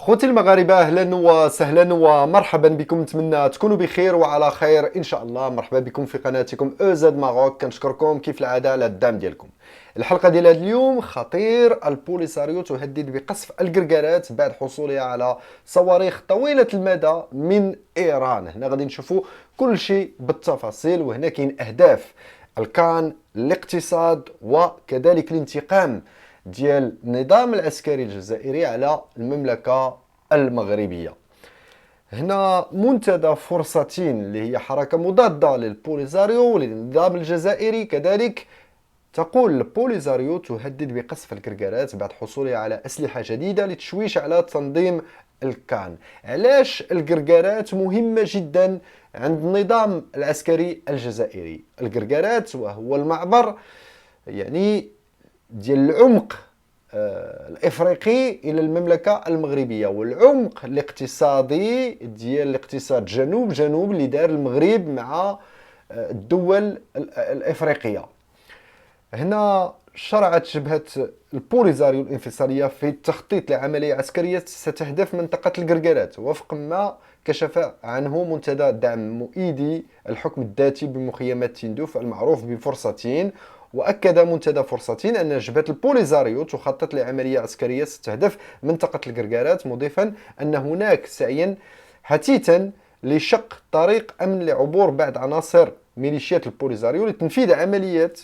خوتي المغاربة، أهلا وسهلا ومرحبا بكم. نتمنى تكونوا بخير وعلى خير إن شاء الله. مرحبا بكم في قناتكم أوزاد ماروك. كنشكركم كيف العادة على الدعم ديالكم. الحلقة ديال هذا اليوم خطير. البوليساريو تهدد بقصف القرقارات بعد حصولها على صواريخ طويلة المدى من إيران. هنا غادي نشوفوا كل شيء بالتفاصيل، وهنا كاين أهداف الكان، الاقتصاد، وكذلك الانتقام ديال النظام العسكري الجزائري على المملكة المغربية. هنا منتدى فرصتين اللي هي حركة مضادة للبوليساريو وللنظام الجزائري. كذلك تقول البوليساريو تهدد بقصف الكركارات بعد حصولها على أسلحة جديدة للتشويش على تنظيم الكان. علاش الكركارات مهمة جدا عند النظام العسكري الجزائري؟ الكركارات وهو المعبر يعني ديال العمق الافريقي الى المملكه المغربيه، والعمق الاقتصادي ديال الاقتصاد جنوب اللي دار المغرب مع الدول الافريقيه. هنا شرعت جبهه البوليساريو الانفصاليه في التخطيط لعمليه عسكريه ستهدف منطقه الكركارات، وفق ما كشف عنه منتدى دعم مؤيدي الحكم الذاتي بمخيمات تندوف المعروف بفرصتين. وأكد منتدى فرصتين أن جبهة البوليساريو تخطط لعملية عسكرية تستهدف منطقة الكركارات، مضيفا أن هناك سعيا حثيثا لشق طريق أمن لعبور بعض عناصر ميليشيات البوليساريو لتنفيذ عمليات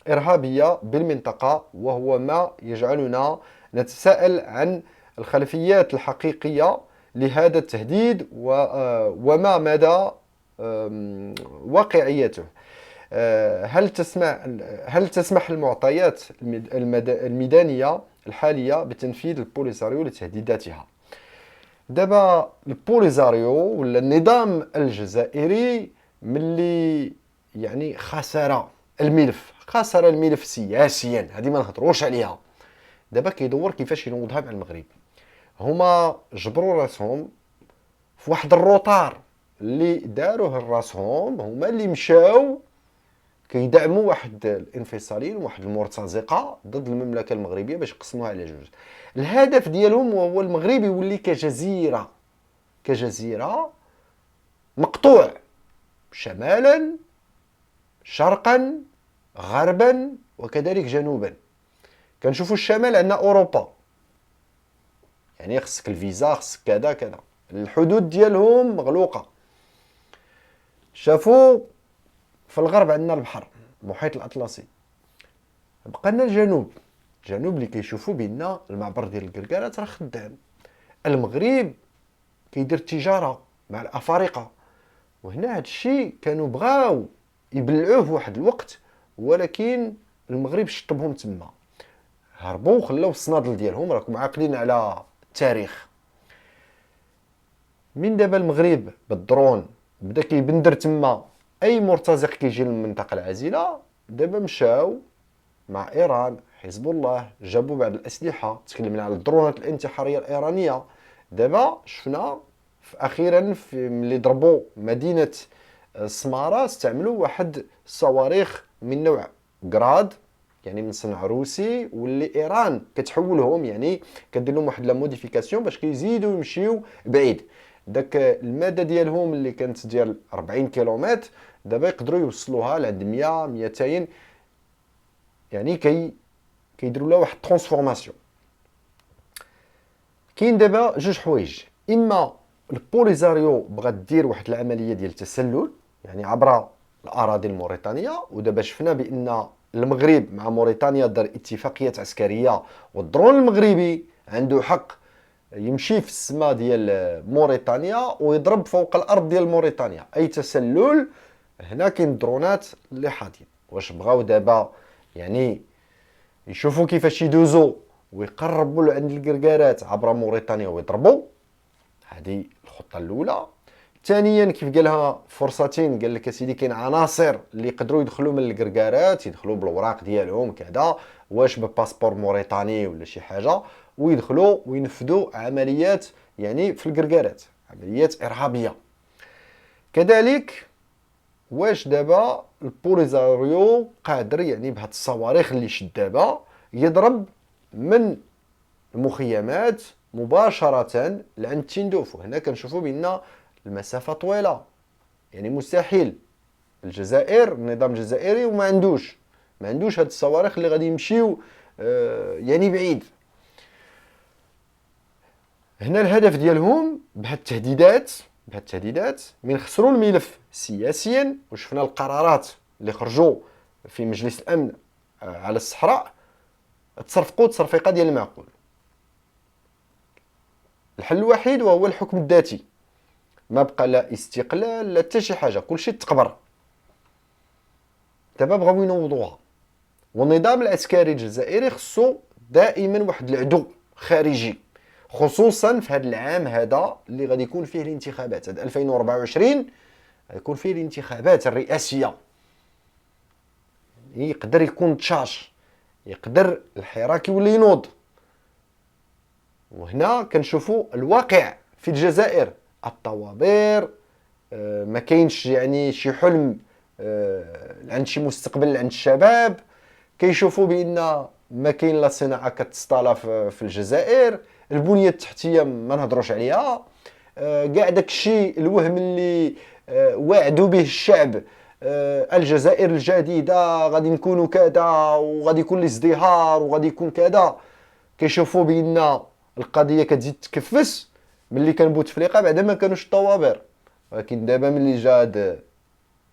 إرهابية بالمنطقة، وهو ما يجعلنا نتساءل عن الخلفيات الحقيقية لهذا التهديد وما مدى واقعيته. هل تسمح المعطيات الميدانية الحالية بتنفيذ البوليساريو لتهديداتها؟ دابا البوليساريو ولا النظام الجزائري ملي يعني خسر الملف سياسيا، هذه ما نهضروش عليها. دابا كيدور كيفاش ينوضها مع المغرب. هما جبروا راسهم في واحد الروطار اللي داروه راسهم، هما اللي مشاو كيدعموا واحد الانفصاليين واحد المرتزقه ضد المملكه المغربيه باش يقسموها على جوج. الهدف ديالهم هو المغرب يولي كجزيره مقطوع شمالا شرقا غربا وكذلك جنوبا. كنشوفوا الشمال عندنا اوروبا، يعني خصك الفيزا، خصك كذا كذا، الحدود ديالهم مغلوقه. شافوا في الغرب عندنا البحر، المحيط الاطلسي. بقى لنا الجنوب اللي كيشوفوا بان المعبر ديال الكركارات راه خدام. المغرب كيدير التجاره مع الافارقه، وهنا هذا الشيء كانوا بغاو يبلعوه في واحد الوقت، ولكن المغرب شطبهم تما، هربوا وخلاو الصنادل ديالهم. راكم عاقلين على التاريخ. من دابا المغرب بالدرون بدا كيبندر تما اي مرتزق كيجي للمنطقه العازله. دابا مشاو مع ايران، حزب الله، جابوا بعض الاسلحه. تكلمنا على الدرونات الانتحاريه الايرانيه. دابا شفنا اخيرا ملي ضربوا مدينه السماره استعملوا واحد الصواريخ من نوع جراد، يعني من صنع روسي، واللي ايران كتحولهم، يعني كدير لهم واحد لا موديفيكاسيون باش كيزيدوا يمشيو بعيد. داك المدى ديالهم اللي كانت ديال 40 كيلومتر دابا يقدروا يوصلوها لعند 100 200. يعني كيديروا لها واحد ترانسفورماسيون. كاين دابا جوج حوايج: اما البوليساريو بغات دير واحد العمليه ديال التسلل يعني عبر الاراضي الموريتانيه، ودابا شفنا بان المغرب مع موريتانيا دار اتفاقيات عسكريه، والدرون المغربي عنده حق يمشي في السماء ديال موريتانيا ويضرب فوق الارض ديال موريتانيا. اي تسلل هنا كاين درونات اللي حاضين. واش بغاو دابا يعني يشوفوا كيفاش يدوزوا ويقربوا عند الكركارات عبر موريتانيا ويضربوا؟ هذه الخطه الاولى. ثانيا كيف قالها فرصتين، قال لك اسيدي كاين عناصر اللي يقدروا يدخلوا من الكركارات، يدخلوا بالاوراق ديالهم كذا، واش بباسبور موريتاني ولا شي حاجه، ويدخلوا وينفذوا عمليات يعني في الكركارات، عمليات ارهابيه. كذلك واش دابا البوليساريو قادر يعني بهاد الصواريخ اللي شد دابا يضرب من المخيمات مباشره لعند تندوف. وهنا كنشوفوا بان المسافه طويله، يعني مستحيل الجزائر النظام الجزائري وما عندوش هاد الصواريخ اللي غادي يمشيو يعني بعيد. هنا الهدف ديالهم بهاد التهديدات من خسروا الملف سياسيا، وشفنا القرارات اللي خرجوا في مجلس الامن على الصحراء تصرفقوا تصرفيقه ديال المعقول. الحل الوحيد وهو الحكم الذاتي، ما بقى لا استقلال لا حتى شي حاجه، كلشي تقبر. دابا بغاو ينوضوها، والنظام العسكري الجزائري خصو دائما واحد العدو خارجي، خصوصا في هذا العام هذا اللي غادي يكون فيه الانتخابات. هذا 2024 غيكون فيه الانتخابات الرئاسيه، يقدر يكون تشاش، يقدر الحراك يولي ينوض. وهنا كنشوفوا الواقع في الجزائر، الطوابير، ما كاينش يعني شي حلم عند شي مستقبل عند الشباب. كيشوفوا بان ما كاين لا صناعه كتسطالا في الجزائر، البنيه التحتيه ما نهضروش عليها، كاع داكشي الوهم اللي وعدوا به الشعب، الجزائر الجديده غادي نكونوا كذا وغادي يكون الازدهار وغادي يكون كذا. كيشوفوا بان القضيه كتزيد تكفس. ملي كان بوتفليقه بعدا ما كانوش الطوابير، ولكن دابا ملي جا هاد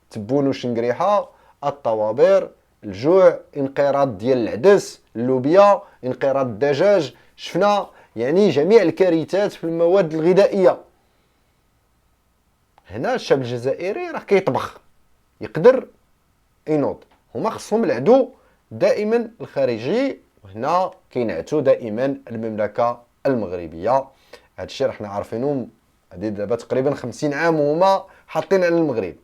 تبون وشنقريحه، الطوابير، الجوع، انقراض ديال العدس، اللوبيا، انقراض الدجاج، شفنا يعني جميع الكارثات في المواد الغذائيه. هنا الشعب الجزائري راه كيطبخ، يقدر ينوض. هما خصهم العدو دائما الخارجي، وهنا كينعتوا دائما المملكه المغربيه. هذا الشيء راه حنا عارفينه، هذه دابا تقريبا 50 عام وهما حاطين على المغرب.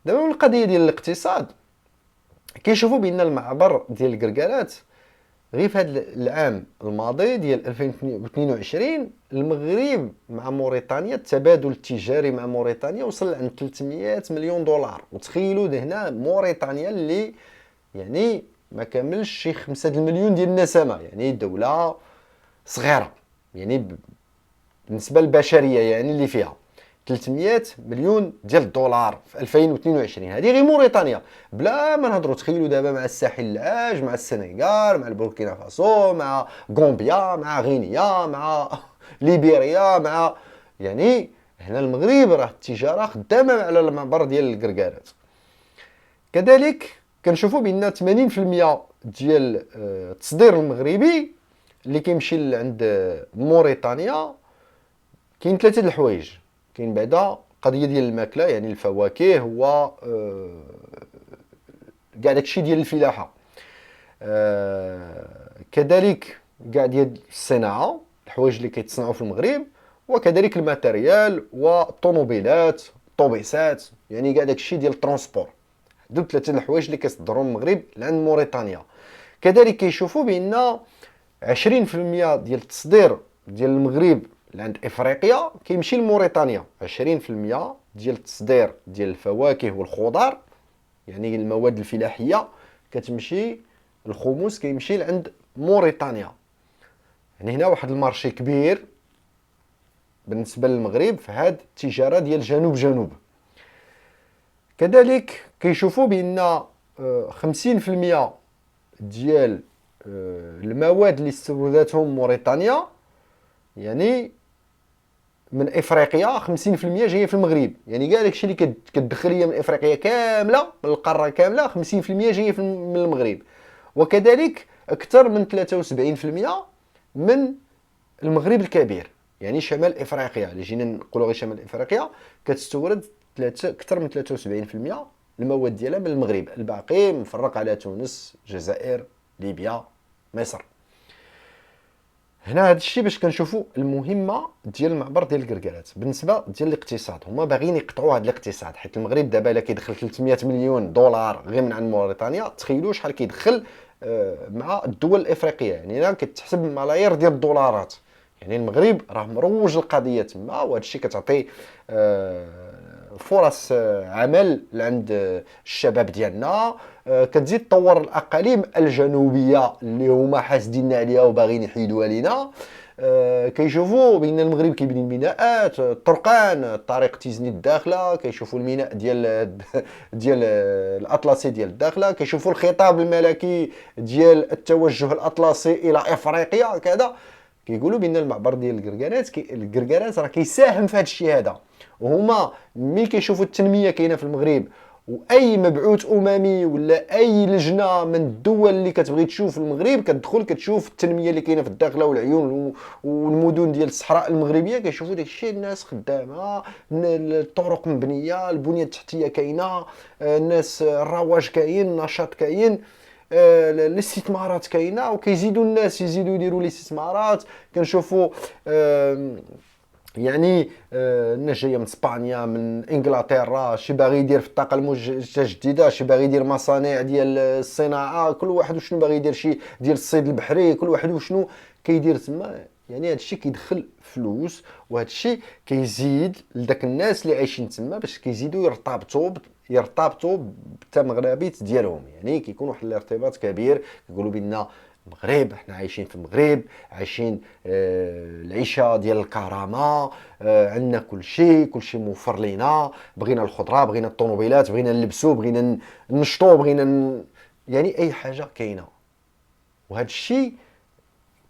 دابا من القضيه ديال الاقتصاد، كيشوفوا بان المعبر ديال الكركارات غير في هذا العام الماضي ديال 2022 المغرب مع موريتانيا، التبادل التجاري مع موريتانيا وصل عند 300 مليون دولار. وتخيلوا هنا موريتانيا اللي يعني ما كاملش شي 5 المليون ديال النسمه، يعني دوله صغيره يعني بالنسبه للبشريه يعني اللي فيها 300 مليون ديال الدولار في 2022. هذه غير موريتانيا، بلا ما نهضروا. تخيلوا دابا مع الساحل العاج، مع السنغال، مع البوركينا فاسو، مع غامبيا، مع غينيا، مع ليبيريا، مع يعني هنا المغرب راه التجاره خدامه على المعبر ديال الكركارات. كذلك كنشوفوا بان 80% ديال التصدير المغربي اللي كيمشي عند موريتانيا كاين ثلاثه الحوايج. كاين بعدا قضيه ديال الماكله، يعني الفواكه و كاع داكشي ديال الفلاحه، كذلك كاع ديال الصناعه، الحوايج اللي كيتصنعوا في المغرب، وكذلك الماتيريال والطوموبيلات، الطوبيسات، يعني كاع داكشي ديال الترونسبور. هادو ثلاثه الحوايج اللي كيصدروهم المغرب لعند موريتانيا. كذلك كيشوفوا بان 20% ديال التصدير ديال المغرب لعند افريقيا كيمشي لموريتانيا. 20% ديال التصدير ديال الفواكه والخضار، يعني المواد الفلاحيه، كتمشي الخمس كيمشي لعند موريتانيا. يعني هنا واحد المارشي كبير بالنسبه للمغرب في هاد التجاره ديال جنوب جنوب. كذلك كيشوفوا بان 50% ديال المواد اللي استوردتهم موريتانيا يعني من افريقيا 50% جايه في المغرب. يعني كاع داكشي اللي كتدخل ليا من افريقيا كامله، من القاره كامله، 50% جايه من المغرب. وكذلك اكثر من 73% من المغرب الكبير، يعني شمال افريقيا اللي جينا نقولوا غير شمال افريقيا كتستورد اكثر من 73% المواد ديالها من المغرب، الباقي مفرق على تونس، الجزائر، ليبيا، مصر. هنا هذا الشيء باش كنشوفوا المهمه ديال المعبر ديال الكركارات بالنسبه ديال الاقتصاد. هما باغيين يقطعوا هذا الاقتصاد، حيت المغرب دابا الا كيدخل 300 مليون دولار غير من عند موريتانيا، تخيلوا شحال كيدخل مع الدول الافريقيه، يعني هنا كتحسب ملايير ديال الدولارات. يعني المغرب راه مروج القضيه تما، وهذا الشيء كتعطي فرص عمل عند الشباب ديالنا، كتزيد تطور الاقاليم الجنوبيه اللي هما حاسدين عليها وباغيين يحيدوها لينا. كيشوفوا بان المغرب كيبني الميناءات، الطرقان، الطريق تيزني الداخله، كيشوفوا الميناء ديال الاطلسي ديال الداخله، كيشوفوا الخطاب الملكي ديال التوجه الاطلسي الى افريقيا كذا. كيقولوا بان المعبر ديال الكركانات راه كيساهم في هذا الشيء هذا. وهما ملي كيشوفوا التنميه كاينه في المغرب، واي مبعوث اممي ولا اي لجنه من الدول اللي كتبغي تشوف المغرب كتدخل كتشوف التنميه اللي كاينه في الداخله والعيون والمدن ديال الصحراء المغربيه، كيشوفوا داك الشيء. الناس خدامه، الطرق مبنيه، البنيه التحتيه كاينه، الناس الرواج كاين، النشاط كاين، الاستثمارات كاينه، وكيزيدوا الناس يزيدوا يديروا الاستثمارات. كنشوفوا يعني الناس جايه من اسبانيا، من انجلترا، شي باغي يدير في الطاقه المتجدده، شي باغي يدير مصانع ديال الصناعه، كل واحد وشنو باغي يدير، شي ديال الصيد البحري، كل واحد وشنو كيدير تما. يعني هذا الشيء كيدخل فلوس، وهذا الشيء كيزيد لذاك الناس اللي عايشين تما باش كيزيدوا يرتبطوا بالمغربيت ديالهم. يعني كيكون واحد الارتباط كبير. كيقولوا بان المغرب، حنا عايشين في المغرب، عايشين العيشه ديال الكرامه، عندنا كل شيء موفر لينا، بغينا الخضره، بغينا الطوموبيلات، بغينا نلبسوا، بغينا نشطوا، يعني اي حاجه كاينه. وهذا الشيء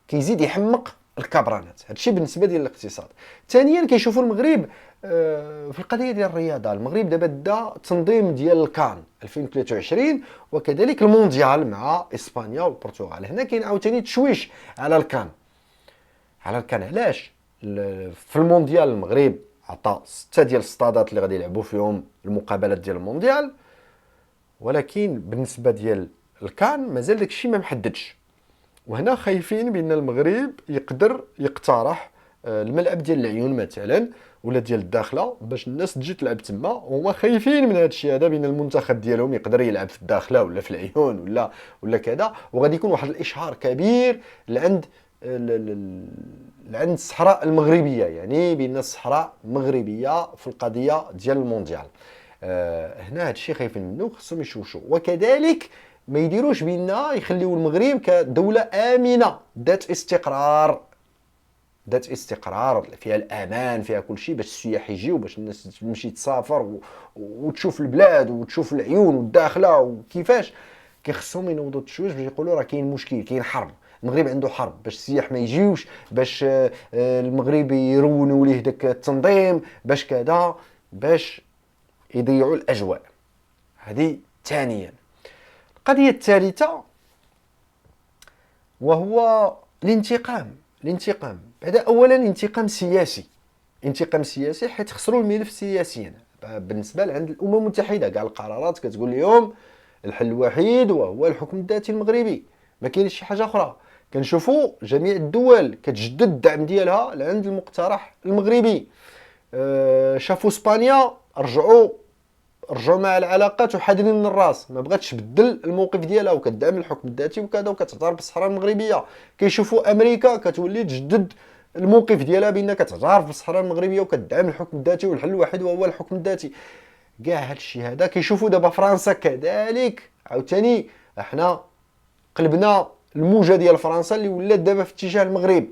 كيزيد يحمق الكبرانات. هذا الشيء بالنسبه ديال الاقتصاد. ثانيا كيشوفوا المغرب في القضيه ديال الرياضه. المغرب دابا دا تنظيم ديال الكان 2023 وكذلك المونديال مع اسبانيا والبرتغال. هنا كاين عاوتاني تشويش على الكان. علاش؟ في المونديال المغرب عطى 6 ديال السطادات اللي غادي يلعبوا فيهم المقابلات ديال المونديال، ولكن بالنسبه ديال الكان مازال داكشي ما محددش. وهنا خايفين بان المغرب يقدر يقترح الملعب ديال العيون مثلا ولا ديال الداخله باش الناس تجي تلعب تما. وهما خايفين من هذا الشيء هذا، بان المنتخب ديالهم يقدر يلعب في الداخله ولا في العيون ولا كذا. وغادي يكون واحد الاشهار كبير لعند الصحراء المغربيه، يعني بان الصحراء مغربيه في القضيه ديال المونديال. هنا هذا الشيء خايفين منه، خصهم يشوشوا. وكذلك ما يديروش بان يخليو المغرب كدوله امنه ذات استقرار فيها الامان، فيها كل شيء باش السياح يجيو، باش الناس تمشي تسافر وتشوف البلاد وتشوف العيون والداخله وكيفاش. كيخصهم ينوضوا التشويش باش يقولوا راه كاين مشكل، كاين حرب، المغرب عنده حرب، باش السياح ما يجيوش، باش المغرب يرونوا ليه داك التنظيم، باش كذا، باش يضيعوا الاجواء. هذه ثانيا. القضيه الثالثه وهو الانتقام. بعد اولا انتقام سياسي حيت خسروا الملف سياسيا. بالنسبه لعند الامم المتحده كاع القرارات كتقول لهم الحل الوحيد وهو الحكم الذاتي المغربي، ما كاينش شي حاجه اخرى. كنشوفوا جميع الدول كتجدد الدعم ديالها لعند المقترح المغربي. شافوا اسبانيا رجعوا مع العلاقات وحاضرين من الراس، ما بغاتش تبدل الموقف ديالها وكتدعم الحكم الذاتي وكذا، وكتعترف بالصحراء المغربيه. كيشوفوا امريكا كتولي تجدد الموقف ديالها بان كتعترف بالصحراء المغربيه وكتدعم الحكم الذاتي، والحل الوحيد هو الحكم الذاتي. كاع هذا الشيء هذا كيشوفوا دابا فرنسا كذلك. عاوتاني احنا قلبنا الموجه ديال فرنسا اللي ولات دابا في اتجاه المغرب.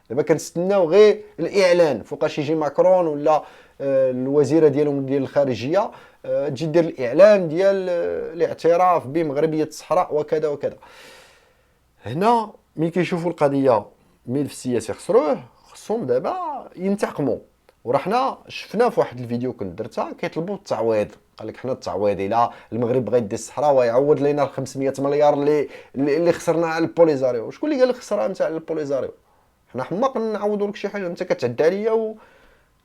دابا كنستناو غير الاعلان فوقاش يجي ماكرون ولا الوزيره ديالهم ديال الخارجيه تجي دير الاعلان ديال الاعتراف بمغربيه الصحراء وكذا وكذا. هنا ملي كيشوفوا القضيه ملف السياسي خسروه، خصهم دابا ينتقموا. وراه حنا شفنا في واحد الفيديو كنت درتها كيطلبوا التعويض. قال لك حنا التعويض الا المغرب بغى يدي الصحراء ويعوض لنا ال 500 مليار اللي خسرنا على البوليزاريو. شكون اللي قال لك خسرها انت على البوليزاريو؟ حنا حماق نعوضوا لك شي حاجه. انت كتعدى عليا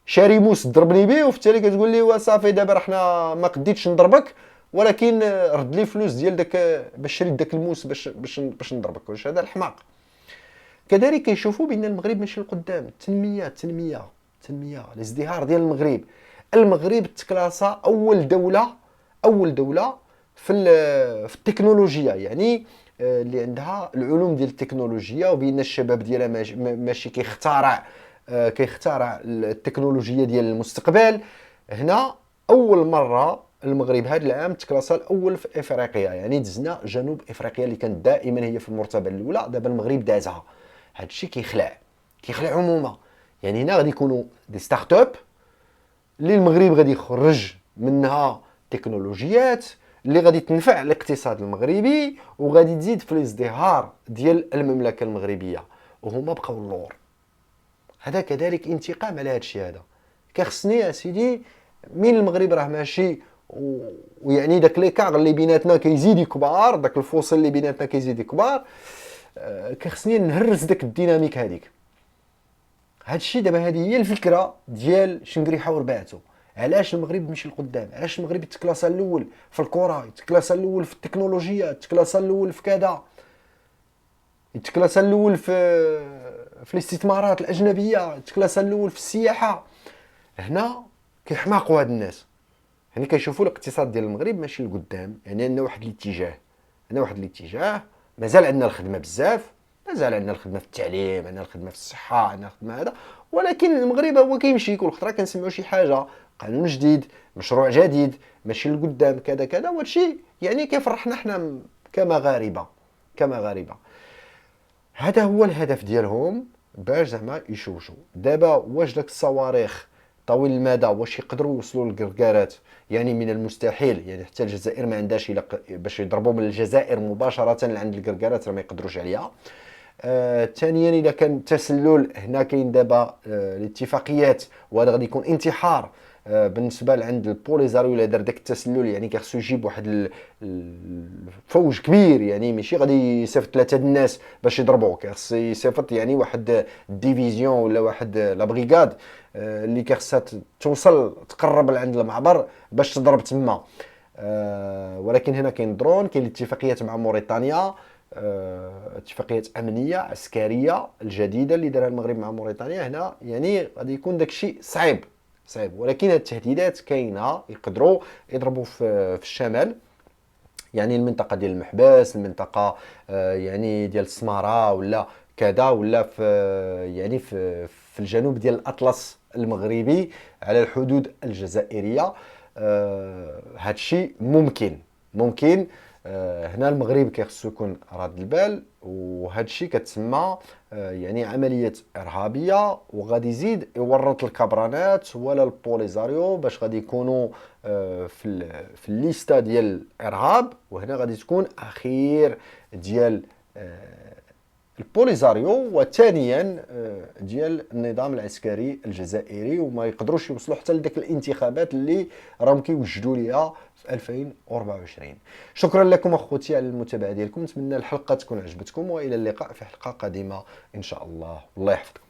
شاري موس ضربني به، وفي التالي كتقول لي وصافي دابا حنا ما قديتش نضربك، ولكن رد لي فلوس ديال داك باش شريت داك الموس باش نضربك. واش هذا الحماق؟ كذلك كيشوفوا بان المغرب ماشي لقدام. التنميه الازدهار ديال المغرب تكلاسا اول دوله في التكنولوجيا، يعني اللي عندها العلوم ديال التكنولوجيا، وبان الشباب ديالها ماشي كيخترع التكنولوجيا ديال المستقبل. هنا اول مره المغرب هذا العام تكلاسا الاول في افريقيا، يعني دزنا جنوب افريقيا اللي كانت دائما هي في المرتبه الاولى، دابا المغرب دازها. هذا الشيء كيخلع. كيخلعهم هما. يعني هنا غادي يكونوا دي ستارت اب اللي المغرب غادي يخرج منها تكنولوجيات اللي غادي تنفع الاقتصاد المغربي وغادي تزيد في الازدهار ديال المملكه المغربيه، وهما بقاو اللور. هذا كذلك انتقام على هذا الشيء. هذا كخصني يا سيدي من المغرب راه ماشي ويعني داك ليكار اللي بيناتنا كيزيد يكبر، داك الفصل اللي بيناتنا كيزيد يكبر، كخصني نهرس داك الديناميك هذيك. هاد الشيء دابا هذه هي الفكره ديال شنقريحه ورباعته. علاش المغرب مشي لقدام؟ علاش المغرب يتكلاسا الاول في الكره، يتكلاسا الاول في التكنولوجيا، يتكلاسا الاول في كذا، يتكلاسا الاول في الاستثمارات الاجنبيه، يتكلاسا الاول في السياحه؟ هنا كيحماقوا هاد الناس، يعني كيشوفوا الاقتصاد ديال المغرب ماشي لقدام. يعني عندنا واحد الاتجاه، مازال عندنا الخدمه بزاف، مازال عندنا الخدمه في التعليم، عندنا الخدمه في الصحه، عندنا الخدمه هذا، ولكن المغرب هو كيمشي. كل خطره كنسمعوا شي حاجه، قانون جديد، مشروع جديد، ماشي لقدام كذا كذا، وهادشي يعني كيفرحنا حنا كمغاربه. هذا هو الهدف ديالهم، باش زعما يشوشوا. دابا واش داك الصواريخ طويل المدى واش يقدروا يوصلوا للكركارات؟ يعني من المستحيل. يعني حتى الجزائر ما عندهاش باش يضربوا من الجزائر مباشره لعند الكركارات، راه ما يقدروش عليها. ثانيا اذا كان التسلل، هنا كاين دابا الاتفاقيات، وهذا غادي يكون انتحار بالنسبه لعند البوليزاريو. الا دار داك التسلل يعني كيخصو يجيب واحد الفوج كبير، يعني ماشي غادي يصيفط 3 الناس باش يضربوه، كيخص يصيفط يعني واحد الديفيزيون ولا واحد لا بريغاد اللي كيخصها توصل تقرب لعند المعبر باش تضرب تما. ولكن هنا كاين درون، كاين الاتفاقيات مع موريتانيا، اتفاقيات امنيه عسكريه الجديده اللي دارها المغرب مع موريتانيا. هنا يعني غادي يكون داك الشيء صعيب، ولكن التهديدات كاينه، يقدروا يضربوا في الشمال، يعني المنطقه ديال المحبس، المنطقه يعني ديال السماره ولا كذا، ولا في يعني في الجنوب ديال الاطلس المغربي على الحدود الجزائريه. هذا الشيء ممكن. هنا المغرب كيخصو يكون راد البال، وهذا الشيء كتسمى يعني عمليه ارهابيه، وغادي يزيد يورط الكبرانات ولا البوليزاريو باش غادي يكونوا في الليسته ديال الارهاب. وهنا غادي تكون اخير ديال البوليزاريو، وثانيا ديال النظام العسكري الجزائري، وما يقدروش يوصلوا حتى لديك الانتخابات اللي راهم كيوجدوا ليها في 2024. شكرا لكم اخوتي على المتابعه ديالكم، نتمنى الحلقه تكون عجبتكم، والى اللقاء في حلقه قادمه ان شاء الله، والله يحفظكم.